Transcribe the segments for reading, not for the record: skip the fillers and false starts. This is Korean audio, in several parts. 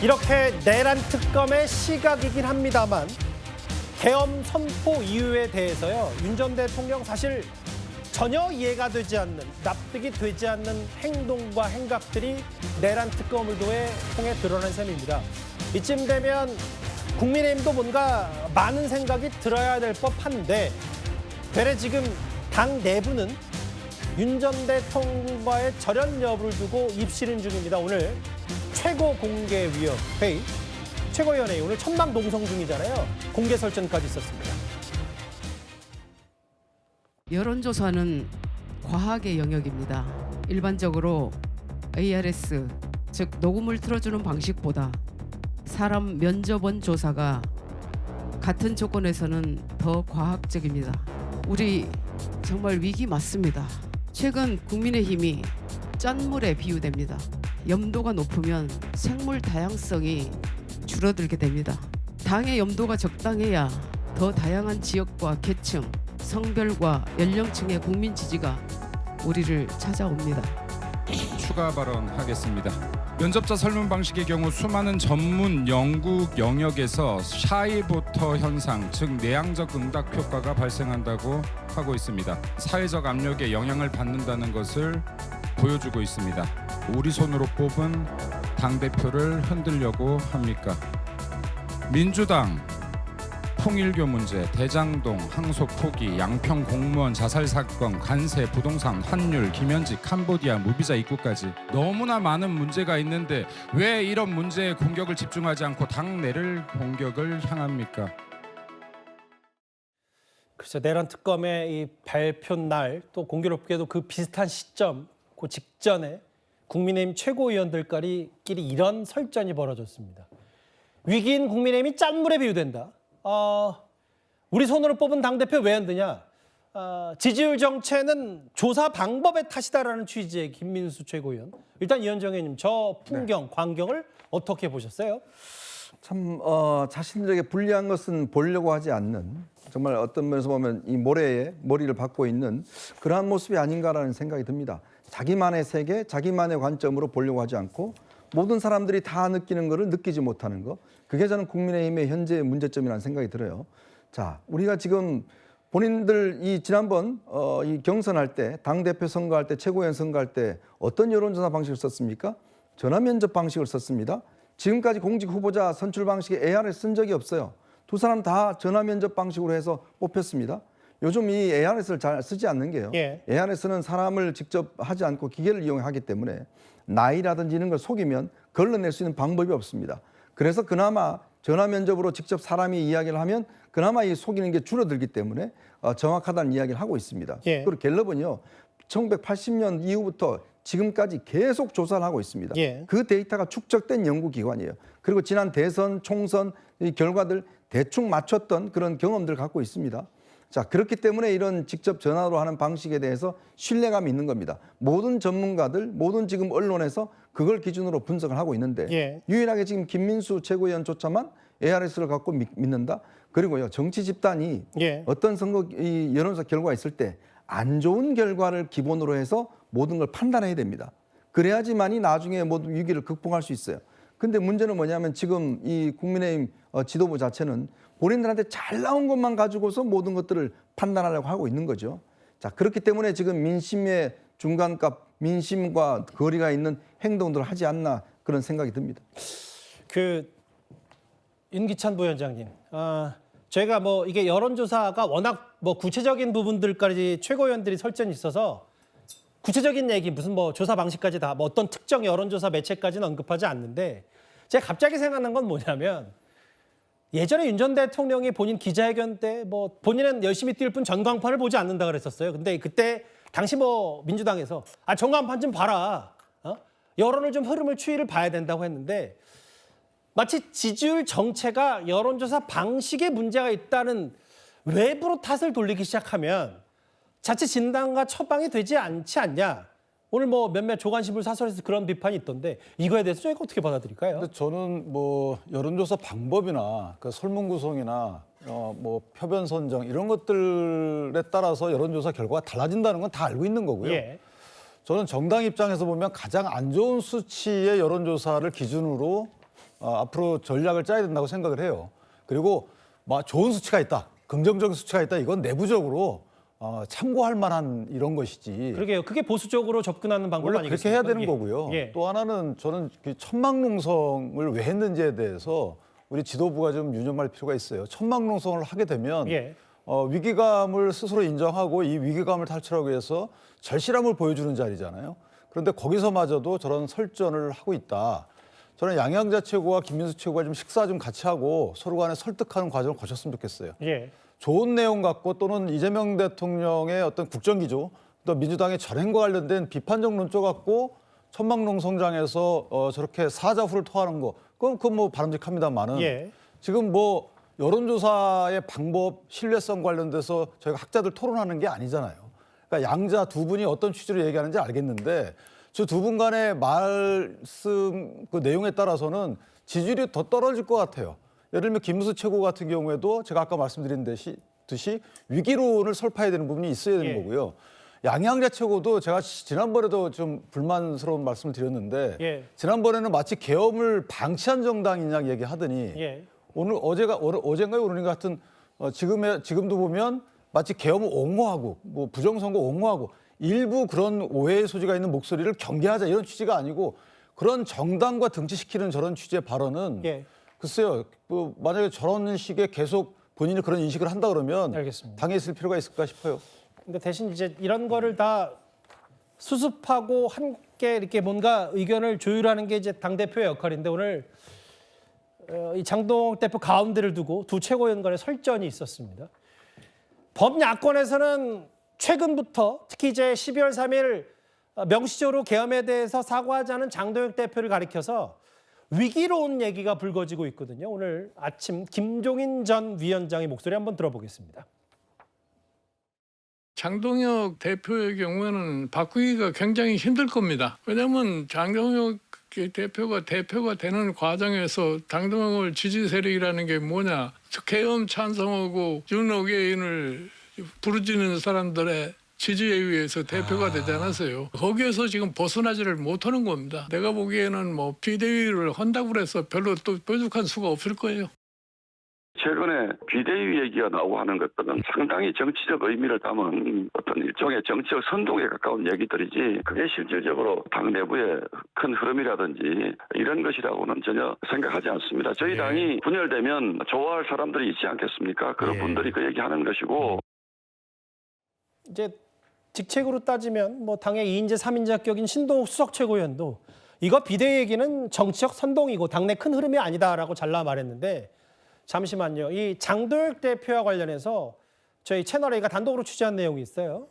이렇게 내란 특검의 시각이긴 합니다만 계엄 선포 이유에 대해서요. 윤 전 대통령 사실 전혀 이해가 되지 않는, 납득이 되지 않는 행동과 행각들이 내란 특검을 통해 드러난 셈입니다. 이쯤 되면 국민의힘도 뭔가 많은 생각이 들어야 될 법한데 되레 지금 당 내부는 윤 전 대통령과의 절연 여부를 두고 입시는 중입니다. 오늘 최고공개위원 회의, 최고위원회의 오늘 천막 농성 중이잖아요. 공개 설전까지 있었습니다. 여론조사는 과학의 영역입니다. 일반적으로 ARS, 즉 녹음을 틀어주는 방식보다 사람 면접원 조사가 같은 조건에서는 더 과학적입니다. 우리 정말 위기 맞습니다. 최근 국민의힘이 짠물에 비유됩니다. 염도가 높으면 생물 다양성이 줄어들게 됩니다. 당의 염도가 적당해야 더 다양한 지역과 계층, 성별과 연령층의 국민 지지가 우리를 찾아옵니다. 추가 발언하겠습니다. 면접자 설문 방식의 경우 수많은 전문 연구 영역에서 샤이보터 현상, 즉 내향적 응답 효과가 발생한다고 하고 있습니다. 사회적 압력에 영향을 받는다는 것을 보여주고 있습니다. 우리 손으로 뽑은 당대표를 흔들려고 합니까? 민주당 통일교 문제, 대장동, 항소 포기, 양평 공무원 자살 사건, 관세, 부동산, 환율, 김현직, 캄보디아, 무비자 입국까지 너무나 많은 문제가 있는데 왜 이런 문제에 공격을 집중하지 않고 당내를 공격을 향합니까? 글쎄 내란 특검의 이 발표 날 또 공교롭게도 그 비슷한 시점, 그 직전에 국민의힘 최고위원들끼리 이런 설전이 벌어졌습니다. 위기인 국민의힘이 짠물에 비유된다. 우리 손으로 뽑은 당대표 왜 안 되냐? 지지율 정체는 조사 방법의 탓이다라는 취지의 김민수 최고위원. 일단 이현정 의원님, 저 풍경, 광경을 어떻게 보셨어요? 참 자신들에게 불리한 것은 보려고 하지 않는, 정말 어떤 면에서 보면 이 모래에 머리를 박고 있는 그러한 모습이 아닌가라는 생각이 듭니다. 자기만의 세계, 자기만의 관점으로 보려고 하지 않고 모든 사람들이 다 느끼는 것을 느끼지 못하는 것, 그게 저는 국민의힘의 현재의 문제점이라는 생각이 들어요. 자, 우리가 지금 본인들 이 지난번 이 경선할 때, 당대표 선거할 때, 최고위원 선거할 때 어떤 여론조사 방식을 썼습니까? 전화 면접 방식을 썼습니다. 지금까지 공직 후보자 선출 방식에 ARS 쓴 적이 없어요. 두 사람 다 전화 면접 방식으로 해서 뽑혔습니다. 요즘 이 ARS를 잘 쓰지 않는 게요. ARS는 사람을 직접 하지 않고 기계를 이용하기 때문에 나이라든지 이런 걸 속이면 걸러낼 수 있는 방법이 없습니다. 그래서 그나마 전화 면접으로 직접 사람이 이야기를 하면 그나마 이 속이는 게 줄어들기 때문에 정확하다는 이야기를 하고 있습니다. 그리고 갤럽은요, 1980년 이후부터 지금까지 계속 조사를 하고 있습니다. 그 데이터가 축적된 연구기관이에요. 그리고 지난 대선, 총선 이 결과들 대충 맞췄던 그런 경험들을 갖고 있습니다. 자, 그렇기 때문에 이런 직접 전화로 하는 방식에 대해서 신뢰감이 있는 겁니다. 모든 전문가들, 모든 지금 언론에서 그걸 기준으로 분석을 하고 있는데 유일하게 지금 김민수 최고위원조차만 ARS를 갖고 믿는다. 그리고요, 정치 집단이 어떤 선거 이 여론조사 결과가 있을 때 안 좋은 결과를 기본으로 해서 모든 걸 판단해야 됩니다. 그래야지만이 나중에 모든 위기를 극복할 수 있어요. 근데 문제는 뭐냐면 지금 이 국민의힘 지도부 자체는 본인들한테 잘 나온 것만 가지고서 모든 것들을 판단하려고 하고 있는 거죠. 자, 그렇기 때문에 지금 민심의 중간값, 민심과 거리가 있는 행동들을 하지 않나 그런 생각이 듭니다. 윤기찬 부위원장님, 저희가 뭐 이게 여론조사가 워낙 뭐 구체적인 부분들까지 최고위원들이 설전이 있어서 구체적인 얘기, 무슨 뭐 조사 방식까지 다 뭐 어떤 특정 여론조사 매체까지는 언급하지 않는데 제가 갑자기 생각난 건 뭐냐면 예전에 윤 전 대통령이 본인 기자회견 때 뭐 본인은 열심히 뛸 뿐 전광판을 보지 않는다 그랬었어요. 근데 그때 당시 뭐 민주당에서 전광판 좀 봐라. 여론을 좀 흐름을 추이를 봐야 된다고 했는데 마치 지지율 정체가 여론조사 방식에 문제가 있다는 외부로 탓을 돌리기 시작하면 자칫 진단과 처방이 되지 않지 않냐. 오늘 뭐 몇몇 조간신문 사설에서 그런 비판이 있던데 이거에 대해서 저희가 어떻게 받아들일까요? 근데 저는 뭐 여론조사 방법이나 그 설문 구성이나 뭐 표변 선정 이런 것들에 따라서 여론조사 결과가 달라진다는 건 다 알고 있는 거고요. 저는 정당 입장에서 보면 가장 안 좋은 수치의 여론조사를 기준으로 앞으로 전략을 짜야 된다고 생각을 해요. 그리고 뭐 좋은 수치가 있다, 긍정적인 수치가 있다, 이건 내부적으로 참고할 만한 이런 것이지. 그러게요. 그게 보수적으로 접근하는 방법 원래 아니겠습니까? 그렇게 해야 되는 예. 거고요. 예. 또 하나는 저는 그 천막농성을 왜 했는지에 대해서 우리 지도부가 좀 유념할 필요가 있어요. 천막농성을 하게 되면 예. 위기감을 스스로 인정하고 이 위기감을 탈출하기 위해서 절실함을 보여주는 자리잖아요. 그런데 거기서마저도 저런 설전을 하고 있다. 저는 양양자 최고와 김민수 최고가 좀 식사 좀 같이 하고 서로 간에 설득하는 과정을 거쳤으면 좋겠어요. 예. 좋은 내용 갖고 또는 이재명 대통령의 어떤 국정기조 또 민주당의 전행과 관련된 비판적 논조 갖고 천막농성장에서 저렇게 사자후를 토하는 거 그건 뭐 바람직합니다만은 예. 지금 뭐 여론조사의 방법 신뢰성 관련돼서 저희가 학자들 토론하는 게 아니잖아요. 그러니까 양자 두 분이 어떤 취지로 얘기하는지 알겠는데 저 두 분 간의 말씀 그 내용에 따라서는 지지율이 더 떨어질 것 같아요. 예를 들면 김문수 최고 같은 경우에도 제가 아까 말씀드린 듯이 위기론을 설파해야 되는 부분이 있어야 되는 예. 거고요. 양양자 최고도 제가 지난번에도 좀 불만스러운 말씀을 드렸는데 예. 지난번에는 마치 계엄을 방치한 정당이냐 얘기하더니 예. 어젠가요 오늘인가 같은 지금도 보면 마치 계엄을 옹호하고 뭐 부정선거 옹호하고 일부 그런 오해의 소지가 있는 목소리를 경계하자 이런 취지가 아니고 그런 정당과 등치시키는 저런 취지의 발언은 예. 글쎄요. 뭐 만약에 저런 식의 계속 본인이 그런 인식을 한다 그러면 알겠습니다. 당에 있을 필요가 있을까 싶어요. 근데 대신 이제 이런 거를 다 수습하고 함께 이렇게 뭔가 의견을 조율하는 게 이제 당 대표의 역할인데 오늘 이 장동욱 대표 가운데를 두고 두 최고위원 간의 설전이 있었습니다. 범야권에서는 최근부터 특히 이제 12월 3일 명시적으로 계엄에 대해서 사과하자는 장동욱 대표를 가리켜서 위기로운 얘기가 불거지고 있거든요. 오늘 아침 김종인 전 위원장의 목소리 한번 들어보겠습니다. 장동혁 대표의 경우에는 바꾸기가 굉장히 힘들 겁니다. 왜냐하면 장동혁 대표가 되는 과정에서 장동혁을 지지 세력이라는 게 뭐냐. 계엄 찬성하고 윤호개인을 부르짖는 사람들의 지지에 의해서 대표가 되지 않았어요. 거기에서 지금 벗어나지를 못하는 겁니다. 내가 보기에는 뭐 비대위를 한다고 해서 별로 또 뾰족한 수가 없을 거예요. 최근에 비대위 얘기가 나오고 하는 것들은 상당히 정치적 의미를 담은 어떤 일종의 정치적 선동에 가까운 얘기들이지 그게 실질적으로 당 내부의 큰 흐름이라든지 이런 것이라고는 전혀 생각하지 않습니다. 저희 당이 분열되면 좋아할 사람들이 있지 않겠습니까? 그런 분들이 그 얘기하는 것이고 이제 직책으로 따지면 뭐 당의 2인제 3인제 합격인 신동욱 수석 최고위원도 이거 비대위 얘기는 정치적 선동이고 당내 큰 흐름이 아니다라고 잘라 말했는데 잠시만요. 이 장동혁 대표와 관련해서 저희 채널A가 단독으로 취재한 내용이 있어요.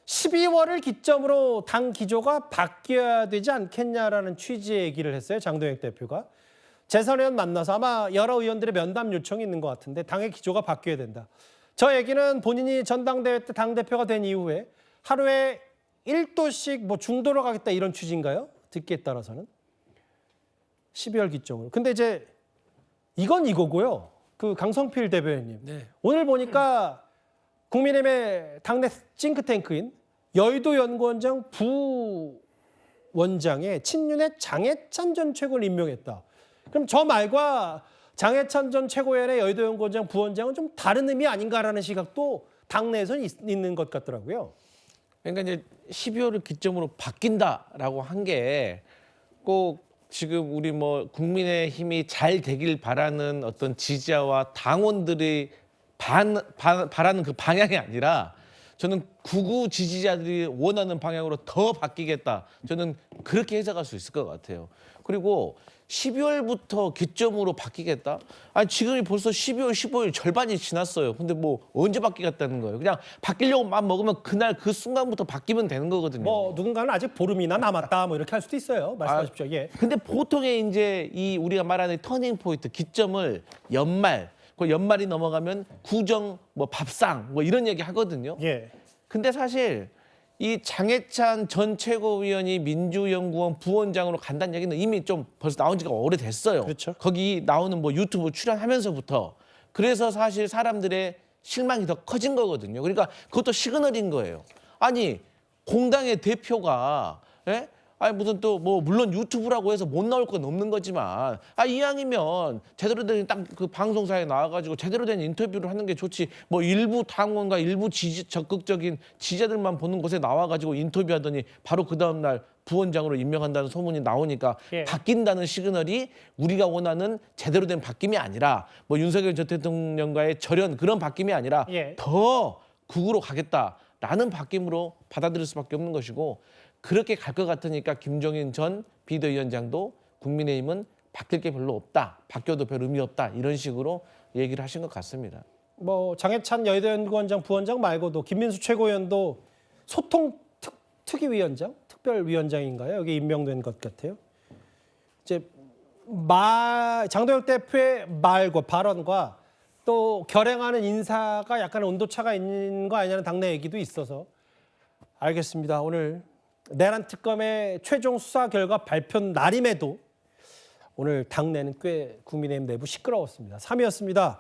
12월을 기점으로 당 기조가 바뀌어야 되지 않겠냐라는 취지의 얘기를 했어요. 장동혁 대표가. 재선 의원 만나서 아마 여러 의원들의 면담 요청이 있는 것 같은데 당의 기조가 바뀌어야 된다. 저 얘기는 본인이 전당대회 때 당대표가 된 이후에 하루에 1도씩 뭐 중도로 가겠다 이런 취지인가요? 듣기에 따라서는. 12월 기점으로. 근데 이제 이건 이거고요. 그 강성필 대변인님. 네. 오늘 보니까 국민의힘의 당내 싱크탱크인 여의도연구원장 부원장에 친윤의 장해찬 전 최고를 임명했다. 그럼 저 말과 장해찬 전 최고위원의 여의도연구원장 부원장은 좀 다른 의미 아닌가라는 시각도 당내에서 있는 것 같더라고요. 그러니까 이제 12월을 기점으로 바뀐다라고 한 게 꼭 지금 우리 뭐 국민의힘이 잘 되길 바라는 어떤 지지자와 당원들이 바라는 그 방향이 아니라 저는 구구 지지자들이 원하는 방향으로 더 바뀌겠다. 저는 그렇게 해석할 수 있을 것 같아요. 그리고 12월부터 기점으로 바뀌겠다? 아니 지금이 벌써 12월 15일 절반이 지났어요. 근데 뭐 언제 바뀌겠다는 거예요? 그냥 바뀌려고 마음 먹으면 그날 그 순간부터 바뀌면 되는 거거든요. 뭐 누군가는 아직 보름이나 남았다 뭐 이렇게 할 수도 있어요. 말씀하십시오. 예. 근데 보통의 이제 이 우리가 말하는 터닝 포인트 기점을 연말, 그 연말이 넘어가면 구정, 뭐 밥상 뭐 이런 얘기 하거든요. 예. 근데 사실 이 장해찬 전 최고위원이 민주연구원 부원장으로 간다는 얘기는 이미 좀 벌써 나온 지가 오래됐어요. 그렇죠. 거기 나오는 뭐 유튜브 출연하면서부터. 그래서 사실 사람들의 실망이 더 커진 거거든요. 그러니까 그것도 시그널인 거예요. 아니 공당의 대표가 아니 무슨 또 뭐 물론 유튜브라고 해서 못 나올 건 없는 거지만 이왕이면 제대로 된 딱 그 방송사에 나와가지고 제대로 된 인터뷰를 하는 게 좋지. 뭐 일부 당원과 일부 적극적인 지지자들만 보는 곳에 나와가지고 인터뷰하더니 바로 그 다음 날 부원장으로 임명한다는 소문이 나오니까 예. 바뀐다는 시그널이 우리가 원하는 제대로 된 바뀜이 아니라 뭐 윤석열 전 대통령과의 절연 그런 바뀜이 아니라 예. 더 극으로 가겠다라는 바뀜으로 받아들일 수밖에 없는 것이고 그렇게 갈 것 같으니까 김종인 전 비대위원장도 국민의힘은 바뀔 게 별로 없다. 바뀌어도 별 의미 없다. 이런 식으로 얘기를 하신 것 같습니다. 뭐 장해찬 여의도연구원장 부원장 말고도 김민수 최고위원도 소통 특위위원장, 특별위원장인가요? 여기 임명된 것 같아요. 이제 장동혁 대표의 말과 발언과 또 결행하는 인사가 약간 온도차가 있는 거 아니냐는 당내 얘기도 있어서 알겠습니다. 오늘 내란 특검의 최종 수사 결과 발표 날임에도 오늘 당내는 꽤 국민의힘 내부 시끄러웠습니다. 3위였습니다.